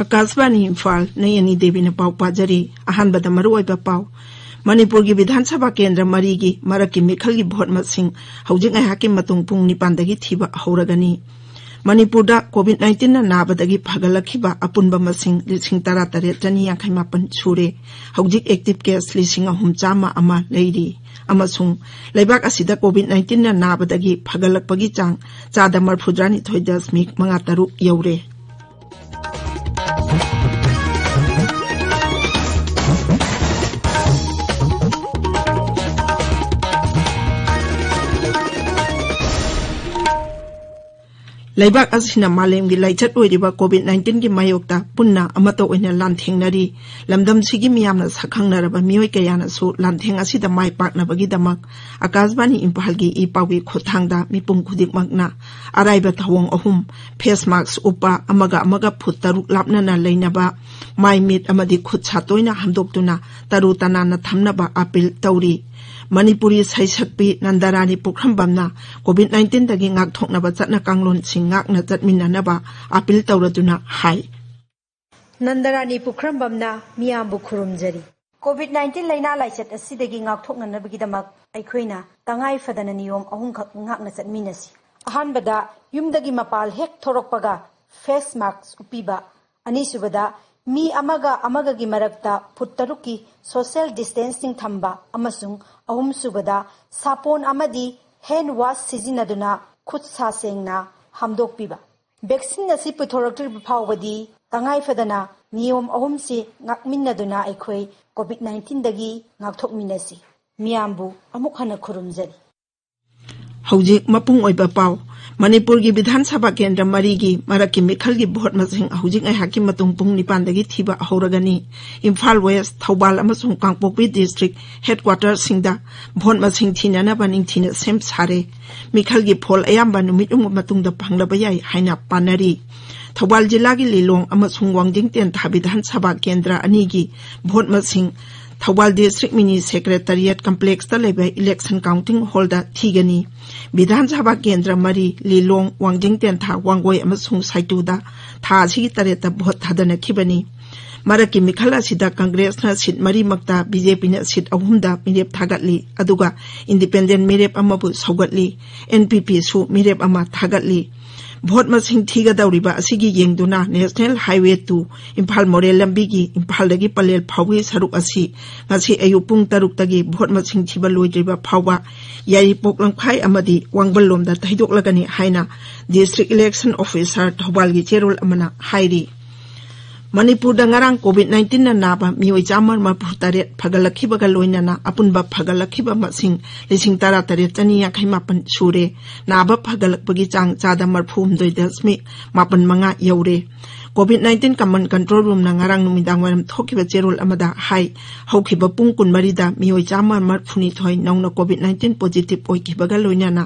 आकाशवाणी इम्फाल नयनी देवी ने पाव पाजरी अहानबद मरुओइबा पाव मणिपुर की विधानसभा केंद्र मरी की मरक की मिखल की भोट मसिंग हौजिक ngahaki matung pung 9 thiba hauragani Manipur कोविड-19 नाबदगी फगलखिबा अपुनबा मसिंग 13,858 सूरे हौजिक एक्टिव केस 3,300 लेरी अमसुंग लेबाक असिदा कोविड-19 नाबदगी फगलकपगी चांग 42.3 यौरे लेबाक असिना मालेम की लाइचत ओइरिबा कोविड-19 की मायोक्ता पुन्ना अमतो ओइना लांथेंगनरी लमदम सिगी मियामना सखंगनरबा मियोय कयानासु लांथेंग असिदा माय पाकनबगी दमक आकाशवाणी इम्फाल की ई पावी खोथांगदा मिपुम खुदिकमकना अराइबा थवंग अहुम फेस मास्क उपा अमगा फुट 6 लापनना लेनबा माय मिट अमदि खुद सातोइना हमदोक्तुना तरु तनाना थमनबा अपील तौरी मणिपुरी सैसक्पी नंदरानी पुखरमबमना कोविड-19 दगी ngakthoknaba chatna kanglon sing ngakna chatminnanaba appeal tawraduna hai Nandrani पुखरमबमना मियामबु खुरुमजरी कोविड-19 लाइना लाइचत असिदगी ngakthoknanabagidamak अखोइना तंगाई फदना नियम अहुंखक ngakna chatminasi अहानबदा युमदगी मपाल हेक थोरकपगा फेस मास्क उपिबा अनिसुबदा मी अमगा मरक्ता फुट 6 की सोशल डिस्टेंसिंग थंबा अमसुंग अहुम सुबदा सापोन अमदी हैंड वाश सिजिनदुना खुद सा सेंगना हमदोकपीबा वैक्सीन असी पुथोरक्तरिबा फावबदी तंगाई फदना नियम अहुम से ngakminnaduna अखोई कोविड-19 दगी ngakthokminasi मियामबु अमुक हना खुरुमजरी हौजिक मपुंग ओइबा पाव मणिपुर की विधानसभा केंद्र मरी की मरक की मिखल की भोट मसिंग हौजिक ngahaki matung pung 9 दगी थिबा हौरगनी इम्फाल वेस्ट थौबाल अमसुंग कांगपोकपी डिस्ट्रिक्ट हेडक्वार्टर सिंगदा भोट मसिंग थिनाना बनिंग थिना सेम सारे मिखल की फोल अयाम्बा नुमित उंग मतुंगदा फंगलबा याई हाइना पानरी थौबाल जिला की लिलोंग अमसुंग वांगजिंग तेंथा विधानसभा केंद्र अनि की भोट मसिंग Thoubal district mini secretariat complex लेबे इलेक्शन काउंटिंग हॉल थीगनी विधानसभा केंद्र मरी लिलोंग वांगजिंग तेंथा वांगोय अमसुंग साइटुदा था 3 भोट थादनखिबनी मरक की मिखल असिदा कांग्रेस ना सीट मरी मक्ता बीजेपी ना सीट 3 मिरेप थागतली अदुगा इंडिपेंडेंट मिरेप अमबु सौगतली एनपीपी सु मिरेप अमा थागतली भोट मसिंग थीगदौरिबा असिगी येंगदुना नेशनल हाईवे 2 इम्फाल मोरेल लंबी की इम्फाल दगी पलेल फाउगी सरुक असि ngasi ayu pung 6 tagi vote मसिंग थिबा लोइद्रिबा फाउबा याई पोकलंगफाई अमदी वांगबल लोमदा थैदोकलगनी हाइना डिस्ट्रिक्ट इलेक्शन ऑफिसर थौबाल की चेरोल अमना हाइरी मणिपुर दंगारांग कोविड-19 ना नाबा मियोय 438 फगलखिबगा लोइनाना अपुनबा फगलखिबा मसिंग 13,858 सूरे नाबा फगलकपगी चांग 4.2.5 you're covid common control room ना ngarang numidang waram thokiba cherol amada hai haukiba pung 12 da mioi 438 nongna कोविड-19 पॉजिटिव ओइकिबगा लोइनाना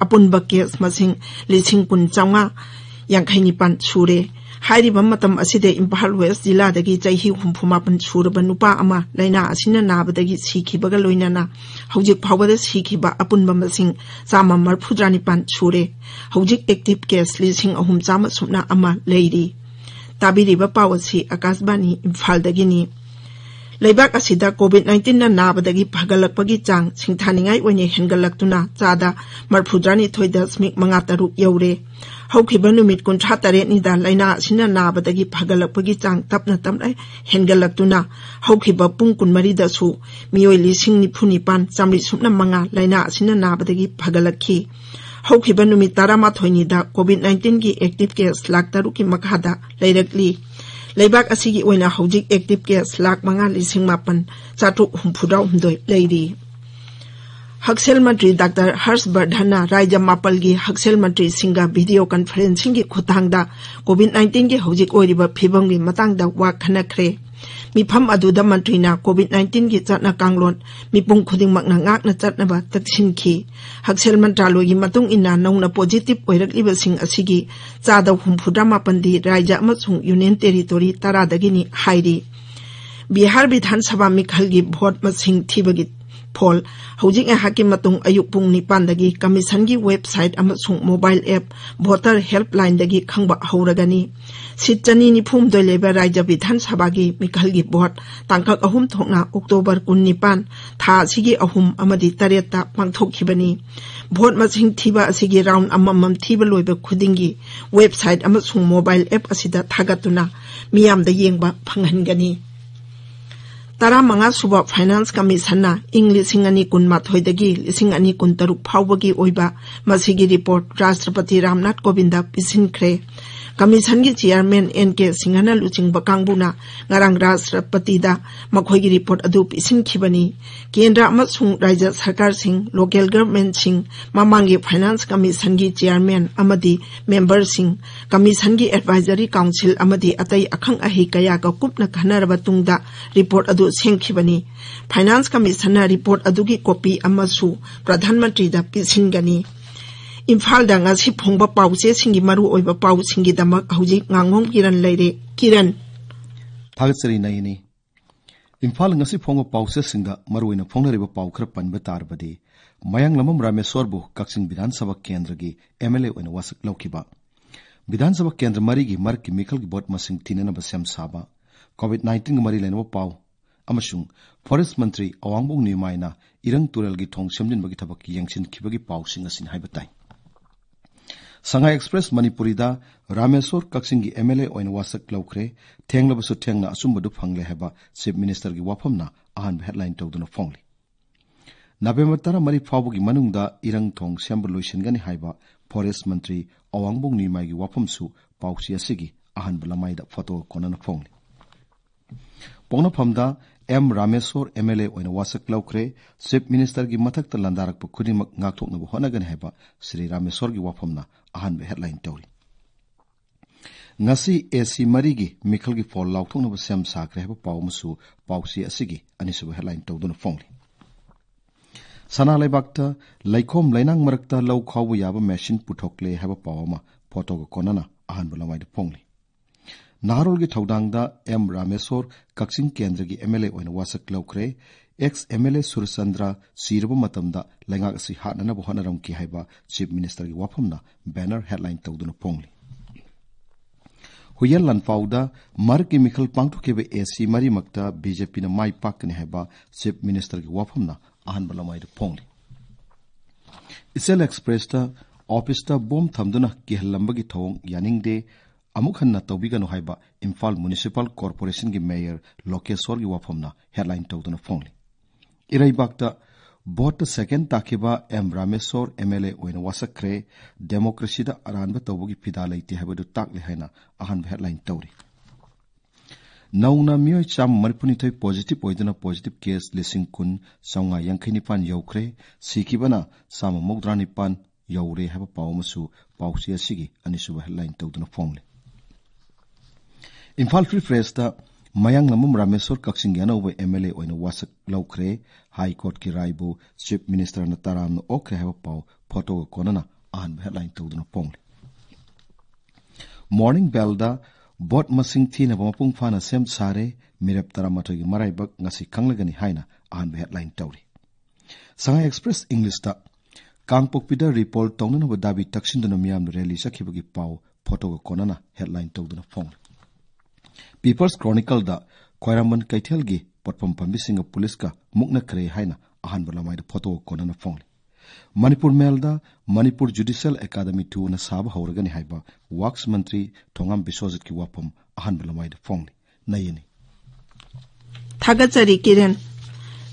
अपुनबा केस मसिंग 9,559 सूरे हाइरिबा मतम असिदे इम्फाल वेस्ट जिला दगी चाही 64 सूरबा नुपा अमा लाइना असिना नाबदगी सिखिबगा लोइनाना हौजिक फावबदा सिखिबा अपुनबा मसिंग 439 सूरे हौजिक एक्टिव केस 3,300 लेरी ताबिरिबा पावसी आकाशवाणी इम्फाल दगिनी लेबाक असिदा कोविड-19 ना नाबदगी फगलकपगी चांग सिंथानिंगाई ओइने हेनगलक्तुना 42.3 यौरे हौखिबा नुमित 38 निदा लाइना असिना नाबदगी फगलकपगी चांग तपना हेनगलक्तुना हौखिबा पुंग 12 दसु मियोय 9,995 लाइना असिना नाबदगी फगलखी हौखिबा नुमित 13 निदा कोविड-19 की एक्टिव केस 1,03,000 की मखादा लैरकली लेबाक असिगी ओइना हौजिक एक्टिव केस 5,5,462 लेरी हक्सेल मंत्री डॉक्टर हर्षवर्धन राज्य मापल की हक्सेल मंत्री सिंगा वीडियो कॉन्फ्रेंसिंग की खुतांगदा कोविड-19 की हौजिक ओइरिबा फिबम की मतंगदा वा खनखरे मिफम अदुदा मंत्रीना कोविड-19 की चटना कांगलोन मिपुंग खुदिंगमकना ngakna चटनबा तक्सिनखी हक्सेल मंत्रालय की मतुंग इन्ना नौना पॉजिटिव ओइरकलिबसिंग असिगी 468 दी राज्य अमसुंग यूनियन टेरिटोरी 10 दगिनी हाइरी बिहार विधानसभा मिखल की भोट मसिंग थिबगी ꯐꯣꯜ ꯍꯧꯖꯤꯛ ꯉꯥꯏꯍꯥꯛꯀꯤ ꯃꯇꯨꯡ ꯑꯌꯨꯛ ꯄꯨꯡ 9ꯗꯒꯤ ꯀꯃꯤꯁꯟꯒꯤ ꯋꯦꯕꯁꯥꯏꯠ ꯑꯃꯁꯨꯡ ꯃꯣꯕꯥꯏꯜ ꯑꯦꯞ ꯚꯣꯇꯔ ꯍꯦꯜꯞꯂꯥꯏꯟꯗꯒꯤ ꯈꯪꯕ ꯍꯧꯔꯒꯅꯤ ꯁꯤꯠ 292 ꯂꯩꯕ ꯔꯥꯖ꯭य ꯕꯤꯙꯥꯟ ꯁꯚꯥꯒꯤ ꯃꯤꯈꯜꯒꯤ ꯚꯣꯠ ꯇꯥꯡꯀꯛ 3 ꯊꯣꯛꯅ ꯑꯣꯛꯇꯣꯕꯔ 19 ꯊꯥ ꯑꯁꯤꯒꯤ 3 ꯑꯃꯗꯤ 8ꯇ ꯄꯥꯡꯊꯣꯛꯈꯤꯕꯅꯤ ꯚꯣꯠ ꯃꯁꯤꯡ ꯊꯤꯕ ꯑꯁꯤꯒꯤ ꯔꯥꯎꯟ ꯑꯃꯃꯝ ꯊꯤꯕ ꯂꯣꯏꯕ ꯈꯨꯗꯤꯡꯒꯤ ꯋꯦꯕꯁꯥꯏꯠ ꯑꯃꯁꯨꯡ ꯃꯣꯕꯥꯏꯜ ꯑꯦꯞ ꯑꯁꯤꯗ ꯊꯥꯒꯠꯇꯨꯅ ꯃꯤꯌꯥꯝꯗ ꯌꯦꯡꯕ ꯐꯪꯍꯟꯒꯅꯤ 15ꯁꯨꯕ ꯐꯥꯏꯅꯥꯟꯁ ꯀꯃꯤꯁꯟꯅ ꯏꯪ 2012ꯗꯒꯤ 2023 ꯐꯥꯎꯕꯒꯤ ꯑꯣꯏꯕ ꯃꯁꯤꯒꯤ ꯔꯤꯄꯣꯔꯠ ꯔꯥꯁꯇ꯭ꯔꯄति ꯔꯥꯝꯅꯥꯊ ꯀꯣꯕꯤꯟꯗ ꯄꯤꯁꯤꯟꯈ꯭ꯔꯦ कमीशन चेयरमैन एन.के. सिंहना लुचिंग कांगबुना ngarang राष्ट्रपतिदा मखोइगी रिपोर्ट अदु पिसिनखिबनी केंद्र अमसुंग राज्य सरकार सिंह लोकल गवर्नमेंट सिंह ममांगी फाइनेंस कमीशन की चेयरमैन अमदी मेंबर सिंह कमीशन की एडवाइजरी काउंसिल अमदी अतई अखंग अहि कया का कुपना खनरब तुंगदा रिपोर्ट अदु सेंखिबनी फाइनेंस कमीशन रिपोर्ट अदु की कॉपी अमसु प्रधानमंत्री दा पिसिनगनी इम्फाल दांगासी फोंबा पाउचे सिंगी मरु ओइबा पाउ सिंगी दमक हौजी nganगोम किरण लैरे किरण थागसरी नयनी इम्फाल ngasi फोंबा पाउचे सिंगा मरु ओइना फोंनरिबा पाउ खर पनबा तारबदी मयांग लमम रामेश्वरबु कक्सिंग विधानसभा केंद्र की एमएलए ओइना वासक लौखिबा विधानसभा केंद्र मरी की मर की मिखल की बोट मसिंग थिननबा सेम साबा कोविड-19 की मरी लेनबा पाउ अमसुंग फॉरेस्ट मंत्री अवांगबोंग निमाइना इरंग तुरल की थोंग सेमजिनबगी थबक यंगसिन खिबगी पाउ सिंग असिन हाइबताई संघाई एक्सप्रेस मणिपुरीदा रामेश्वर कक्सिंग की एमएलए ओइना वासक लौखरे थेंगलबसु थेंगना असुंबदु फंगले हैबा चीफ मिनिस्टर की वाफमना अहान हेडलाइन तौदुना फोंगली नवेम्बर 13 फाउबगी मनुंगदा इरंग थोंग सेंब लोइसिनगनी हाइबा फॉरेस्ट मंत्री अवांगबोंग निमाई की वाफमसु पाउसी असिगी अहान बलमाइदा फोटो कोनना फोंगली पोंगनाफमदा एम रामेश्वर एमएलए ओइना वासक लौखरे चीफ मिनिस्टर की मथक्ता लंदारकप खुदिमक ngaktoknaba honagani haiba Shri Rameshwar की वाफमना अहान हेडलाइन तौरी ngasi एसी मरी की मिखल की फॉल लाउथोंनबा सेम साखरे हबा पाउमसु पाउसी असिगी अनिसुबा हेडलाइन तौदुना फोंगली सना लेबाक्ता लैखोम लैनांग मरक्ता लौ खावबु याबा मेशिन पुथोकले हबा पावमा फोटोगा कोनना अहान बलमाइदा फोंगली नारोल की थौदांगदा एम रामेश्वर कक्सिंग केंद्र की एमएलए ओइना वासक लौखरे एक्स एमएलए सुरचंद्र सिरबा मतमदा लैंगाक असि हाटनबा होनरम की हाइबा चीफ मिनिस्टर की वाफमना बैनर हेडलाइन तौदुना फोंगली हुयल लनपाउदा मर की मिखल पांगथोकेबे एसी मरी मक्ता बीजेपी ना माई पाकने हाइबा चीफ मिनिस्टर की वाफमना अहान बलमाइदा फोंगली इसेल एक्सप्रेस ता ऑफिस ता बोम थमदुना किहलंबगी थोंग यानिंगदे अमुक हन्ना तौबिगनो हाइबा इम्फाल म्युनिसिपल कॉर्पोरेशन की मेयर लोकेश्वर की वाफमना हेडलाइन तौदुना फोंगली इराइबाक्ता बोट सेकेंड ताकिबा एम रामेश्वर एमएलए ओइना वासक्रे डेमोक्रेसी दा अरानबा तौबगी फिदा लैते हाइबदु ताकले हाइना अहान हेडलाइन तौरी नौना मियोय चाम मरपुनिथै पॉजिटिव ओइदना पॉजिटिव केस 10,995 यौखरे सिकिबना साम मोगद्रानिपान यौरे हाबा पावमसु पाउसी असिगी अनिसुबा हेडलाइन तौदुना फोंगली इम्फाल फ्री प्रेस दा मयांग लमम रामेश्वर कक्सिंग यानौबा एमएलए ओइना वासक लौखरे हाई कोर्ट की रायबु चीफ मिनिस्टर न ताराम न ओखरे हाबा पाउ फोटो कोनना अहान हेडलाइन तौदुना फोंगली मॉर्निंग बेल दा बोट मसिंग थीना मपुंग फाना सेम सारे मिरेप 13 की मराइबक ngasi खंगलगनी हाइना अहान हेडलाइन तौरी संघाई एक्सप्रेस इंग्लिश दा कांगपोकपिदा रिपोर्ट तौननबा दाबी तक्सिनदुना मियाम रैली सखिबगी पाउ फोटो कोनना हेडलाइन तौदुना फोंगली पीपल्स क्रॉनिकल दा खोरामन कैथेल की पटपम पंबिसिंग पुलिस का मुकना करे हाइना अहान बलमाइदा फोटो कोनना फोंगली मणिपुर मेल दा मणिपुर जुडिशियल एकेडमी 2 ना साबा हौरगनी हाइबा वर्क्स मंत्री थोंगाम बिश्वजित की वापम अहान बलमाइदा फोंगली नयनी थागचरी किरण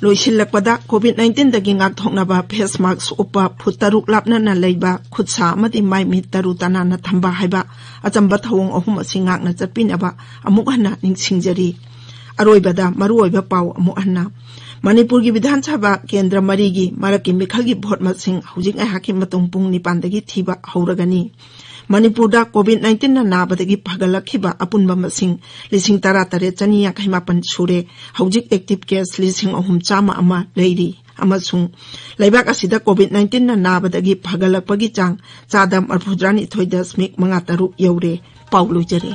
लोइसिल्लकपदा कोविड-19 दगी ngaktoknaba फेस मास्क उपा फुट 6 लापना लैबा खुदसा अमदि माइ मि तरु तनाना थंबा हाइबा अचंबा थवंग अहुम असि ngakna चटपिनबा अमुक हन्ना निंगसिंगजरी अरोइबदा मरुओइबा पाउ अमुक हन्ना मणिपुर की विधानसभा केंद्र मरी की मरकी मिखल की भोट मसिंग हौजिक आहाकी मतुंग पुंग 9 दगी थीबा हौरगनी मणिपुर दा कोविड-19 ना नाबदगी फगलखिबा अपुनबा मसिंग 13,958 सुरे हौजिक एक्टिव केस 3,300 लैरी अमसुंग लैबाक असिदा कोविड-19 ना नाबदगी फगलकपगी चांग 42.5 यौरे पाउ लुजरे।